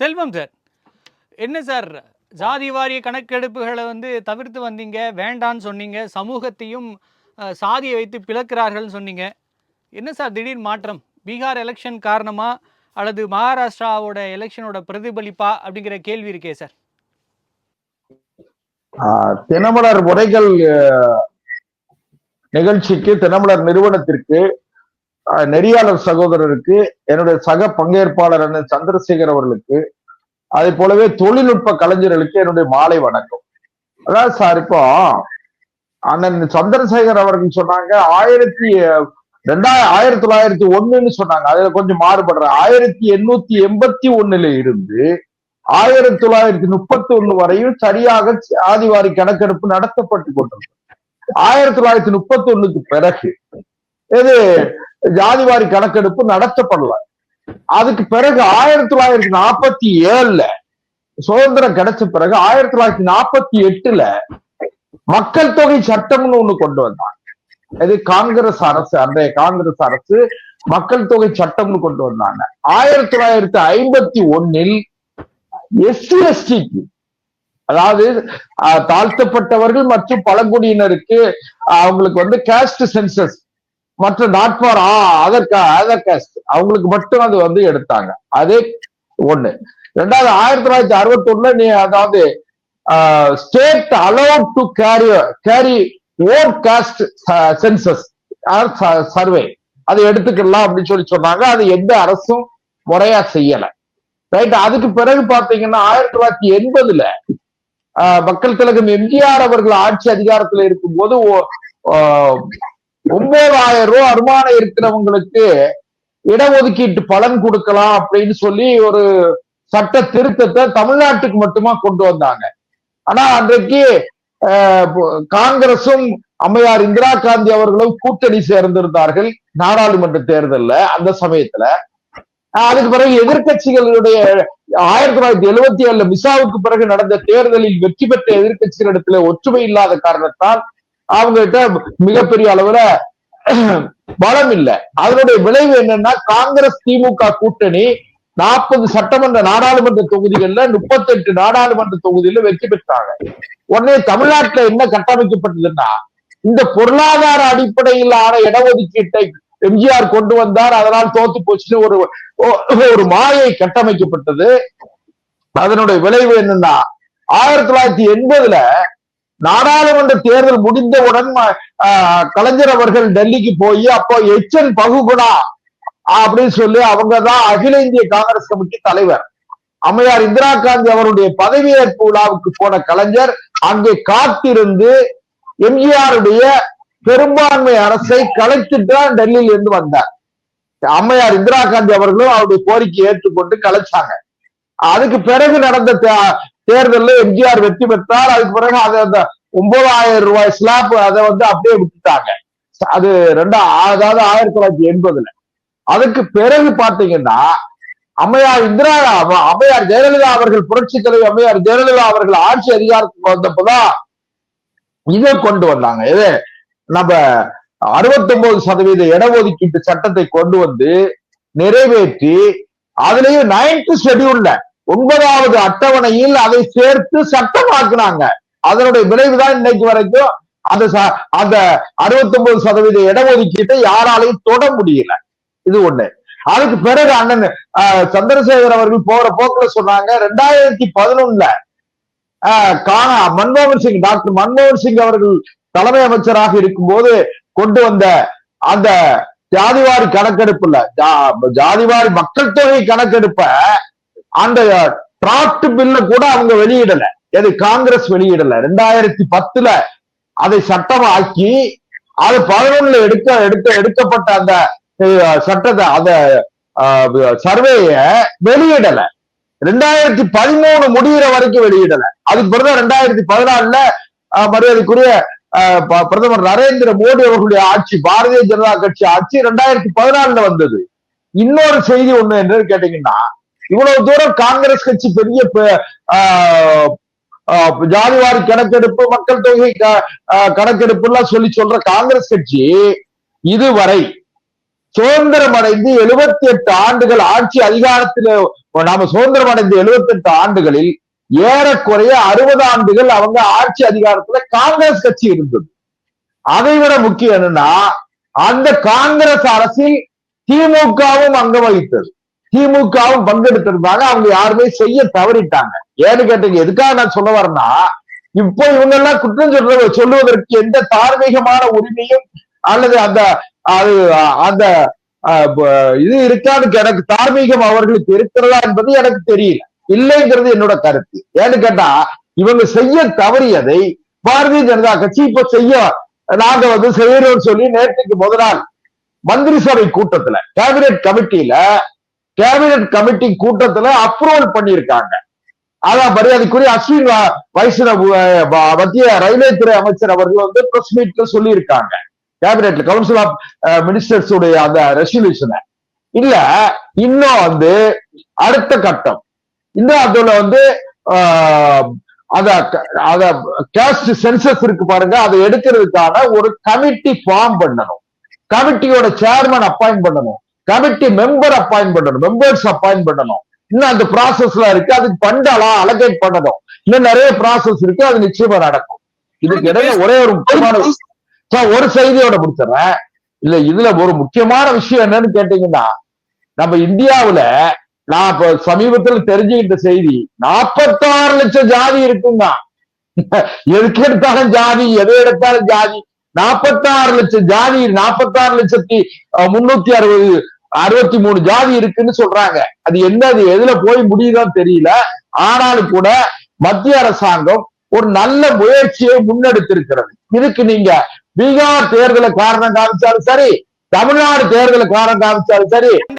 செல்வம் sir, என்ன sir ஜாதி வாரிய கணக்கெடுப்புகளை தவிர்த்து வந்தீங்க, வேண்டான்னு சொன்னீங்க, சமூகத்தையும் சாதியை வைத்து பிளக்கிறார்கள் சொன்னீங்க. என்ன சார் திடீர் மாற்றம்? பீகார் எலெக்ஷன் காரணமா அல்லது மகாராஷ்டிராவோட எலெக்ஷனோட பிரதிபலிப்பா அப்படிங்கிற கேள்வி இருக்கே சார். தினமலர் உரைகள் நிகழ்ச்சிக்கு, தினமலர் நிறுவனத்திற்கு, நெறியாளர் சகோதரருக்கு, என்னுடைய சக பங்கேற்பாளர் அண்ணன் சந்திரசேகர் அவர்களுக்கு, அதே போலவே தொழில்நுட்ப கலைஞர்களுக்கு என்னுடைய மாலை வணக்கம். அதாவது சார், இப்போ அண்ணன் சந்திரசேகர் அவர்கள் சொன்னாங்க 1901 சொன்னாங்க. அதுல கொஞ்சம் மாறுபடுற 1881 இருந்து 1931 வரையும் சரியாக ஆதிவாரி கணக்கெடுப்பு நடத்தப்பட்டு கொண்டிருந்தது. 1931 பிறகு இது ஜாதிவாரி கணக்கெடுப்பு நடத்தப்படல. அதுக்கு பிறகு 1947 சுதந்திரம் கிடைச்ச பிறகு 1948 மக்கள் தொகை சட்டம்னு ஒண்ணு கொண்டு வந்தாங்க. இது காங்கிரஸ் அரசு, அன்றைய காங்கிரஸ் அரசு மக்கள் தொகை சட்டம்னு கொண்டு வந்தாங்க. 1951 எஸ்சி எஸ்டிக்கு, அதாவது தாழ்த்தப்பட்டவர்கள் மற்றும் பழங்குடியினருக்கு அவங்களுக்கு காஸ்ட் சென்சஸ், மற்ற நாட் ஃபார் அதர் காஸ்ட் அவங்களுக்கு மட்டும் அது எடுத்தாங்க. அதே ஒண்ணு. ரெண்டாவது 1961 அதாவது state allowed to carry on caste census survey அதை எடுத்துக்கலாம் அப்படின்னு சொன்னாங்க. அது எந்த அரசும் முறையா செய்யல. ரைட். அதுக்கு பிறகு பாத்தீங்கன்னா 1980 மக்கள் திலகம் எம்ஜிஆர் அவர்கள் ஆட்சி அதிகாரத்துல இருக்கும்போது 9,000 ரூபாய் வருமானம் இருக்கிறவங்களுக்கு இடஒதுக்கீட்டு பலன் கொடுக்கலாம் அப்படின்னு சொல்லி ஒரு சட்ட திருத்தத்தை தமிழ்நாட்டுக்கு மட்டுமா கொண்டு வந்தாங்க. ஆனா அன்றைக்கு காங்கிரசும் அம்மையார் இந்திரா காந்தி அவர்களும் கூட்டணி சேர்ந்திருந்தார்கள் நாடாளுமன்ற தேர்தல்ல. அந்த சமயத்துல அதுக்கு பிறகு எதிர்கட்சிகளுடைய 1977 மிசாவுக்கு பிறகு நடந்த தேர்தலில் வெற்றி பெற்ற எதிர்கட்சிகளிடத்துல ஒற்றுமை இல்லாத காரணத்தால் அவங்ககிட்ட மிகப்பெரிய அளவுல பலம் இல்லை. அதனுடைய விளைவு என்னன்னா, காங்கிரஸ் திமுக கூட்டணி 40 சட்டமன்ற நாடாளுமன்ற தொகுதிகள்ல 38 நாடாளுமன்ற தொகுதியில வெற்றி பெற்றாங்க. உடனே தமிழ்நாட்டுல என்ன கட்டமைக்கப்பட்டதுன்னா, இந்த பொருளாதார அடிப்படையிலான இடஒதுக்கீட்டை எம்ஜிஆர் கொண்டு வந்தார், அதனால் தோத்து போச்சுன்னு ஒரு மாயை கட்டமைக்கப்பட்டது. அதனுடைய விளைவு என்னன்னா, 1980 நாடாளுமன்ற தேர்தல் முடிந்தவுடன் கலைஞர் அவர்கள் டெல்லிக்கு போய் அப்போ எச்என் பகுகுணா அப்படின்னு சொல்லி அவங்கதான் அகில இந்திய காங்கிரஸ் கமிட்டி தலைவர். அம்மையார் இந்திரா காந்தி அவருடைய பதவியேற்பு விழாவுக்கு போன கலைஞர் அங்கே காத்திருந்து எம்ஜிஆருடைய பெரும்பான்மை அரசை கலைத்துட்டு தான் டெல்லியில இருந்து வந்தார். அம்மையார் இந்திரா காந்தி அவர்களும் அவருடைய கோரிக்கையை ஏற்றுக்கொண்டு கலைச்சாங்க. அதுக்கு பிறகு நடந்த தேர்தலில் எம்ஜிஆர் வெற்றி பெற்றார். அதுக்கு பிறகு அதை அந்த 9,000 ரூபாய் ஸ்லாப் அதை அப்படியே விட்டுட்டாங்க. அது அதாவது 1980. அதுக்கு பிறகு பாத்தீங்கன்னா அம்மையார் ஜெயலலிதா அவர்கள், புரட்சி தலைவர் அம்மையார் ஜெயலலிதா அவர்கள் ஆட்சி அதிகாரத்துக்கு வந்தப்பதான் இதை கொண்டு வந்தாங்க. இது நம்ம 69% இடஒதுக்கீட்டு சட்டத்தை கொண்டு வந்து நிறைவேற்றி, அதுலயும் 9th ஷெட்யூல்ல 9வது அட்டவணையில் அதை சேர்த்து சட்டமாக்குனாங்க. அதனுடைய விளைவுதான் இன்னைக்கு வரைக்கும் அந்த 69% இடஒதுக்கீட்டை யாராலையும் தொட முடியல. இது ஒண்ணு. அதுக்கு பிறகு அண்ணன் சந்திரசேகர் அவர்கள் போற போக்குல சொன்னாங்க, 2011 மன்மோகன் சிங், டாக்டர் மன்மோகன் சிங் அவர்கள் தலைமை அமைச்சராக இருக்கும்போது கொண்டு வந்த அந்த ஜாதிவாரி கணக்கெடுப்புல, ஜாதிவாரி மக்கள் தொகை கணக்கெடுப்ப அந்த டிராப்ட் பில்ல கூட அவங்க வெளியிடல. எது காங்கிரஸ் வெளியிடல. 2010 அதை சட்டமாக்கி அது 11 எடுக்கப்பட்ட அந்த சட்டத்தை, அந்த சர்வேய வெளியிடல. 2013 முடிகிற வரைக்கும் வெளியிடல. அதுக்கு பிறகு 2014 மரியாதைக்குரிய பிரதமர் நரேந்திர மோடி அவர்களுடைய ஆட்சி, பாரதிய ஜனதா கட்சி ஆட்சி 2014 வந்தது. இன்னொரு செய்தி ஒண்ணு என்று கேட்டீங்கன்னா, இவ்வளவு தூரம் காங்கிரஸ் கட்சி பெரிய ஜாதிவாரி கணக்கெடுப்பு, மக்கள் தொகை கணக்கெடுப்பு எல்லாம் சொல்ற காங்கிரஸ் கட்சி இதுவரை சுதந்திரம் அடைந்து 78 ஆண்டுகள் ஆட்சி அதிகாரத்தில் நாம சுதந்திரம் அடைந்த 78 ஆண்டுகளில் ஏறக்குறைய 60 ஆண்டுகள் அவங்க ஆட்சி அதிகாரத்துல காங்கிரஸ் கட்சி இருந்தது. அதை விட முக்கியம் என்னன்னா, அந்த காங்கிரஸ் அரசில் திமுகவும் அங்கம் வகித்தது, திமுகவும் பங்கெடுத்திருந்தாங்க. அவங்க யாருமே செய்ய தவறிட்டாங்க. ஏன்னு கேட்டீங்க, எதுக்காக நான் சொல்ல வரேன்னா, இப்போ இவங்க எல்லாம் குற்றம் சொல்லுவதற்கு எந்த தார்மீகமான உரிமையும் அல்லது அந்த அந்த இது இருக்கான்னு எனக்கு தார்மீகம் அவர்களுக்கு இருக்கிறதா என்பது எனக்கு தெரியல, இல்லைங்கிறது என்னோட கருத்து. ஏன்னு கேட்டா, இவங்க செய்ய தவறியதை பாரதிய ஜனதா கட்சி இப்ப நாங்க செய்யறோம்னு சொல்லி நேற்றுக்கு முதல் நாள் மந்திரி சபை கூட்டத்துல கேபினெட் கமிட்டி கூட்டத்துல அப்ரூவல் பண்ணியிருக்காங்க. அதான் மரியாதைக்குரிய அஸ்வின் வைஷ்ணவ் மத்திய ரயில்வே துறை அமைச்சர் அவர்கள் பிரஸ் மீட்ல சொல்லி இருக்காங்க. கேபினெட்ல கவுன்சில் ஆஃப் மினிஸ்டர்ஸ் உடைய அந்த ரெசல்யூஷனை இல்ல, இன்னும் அடுத்த கட்டம் இன்னும் அதுல கேஸ்ட் சென்சஸ் இருக்கு பாருங்க, அதை எடுக்கிறதுக்கான ஒரு கமிட்டி ஃபார்ம் பண்ணணும், கமிட்டியோட சேர்மன் அப்பாயிண்ட் பண்ணணும், கமிட்டி மெம்பர்ஸ் அப்பாயிண்ட் பண்ணணும். இன்னும் அந்த ப்ராசஸ்ல இருக்கு, அதுக்கு பண்டலாம் அலோகேட் பண்ணணும். இன்னும் நிறைய ப்ராசஸ் இருக்கு, அது நிச்சயமா நடக்கும். இதுக்கு இடையில ஒரே ஒரு முக்கியமான ஒரு செய்தியோட முடிச்சிடறேன். இல்ல, இதுல ஒரு முக்கியமான விஷயம் என்னன்னு கேட்டீங்கன்னா, நம்ம இந்தியாவுல நான் இப்ப சமீபத்தில் தெரிஞ்சுக்கிட்ட செய்தி, 46 லட்சம் ஜாதி இருக்குங்க. எதுக்கு எடுத்தாலும் ஜாதி, எதை எடுத்தாலும் ஜாதி. 46 லட்சம் ஜாதி, 46,363 ஜாதி இருக்குன்னு சொல்றாங்க. அது என்னது, எதுல போய் முடியுதான்னு தெரியல. ஆனாலும் கூட மத்திய அரசாங்கம் ஒரு நல்ல முயற்சியை முன்னெடுத்திருக்கிறது. இதுக்கு நீங்க பீகார் தேர்தலை காரணம் காமிச்சாலும் சரி, தமிழ்நாடு தேர்தலை காரணம் காமிச்சாலும் சரி,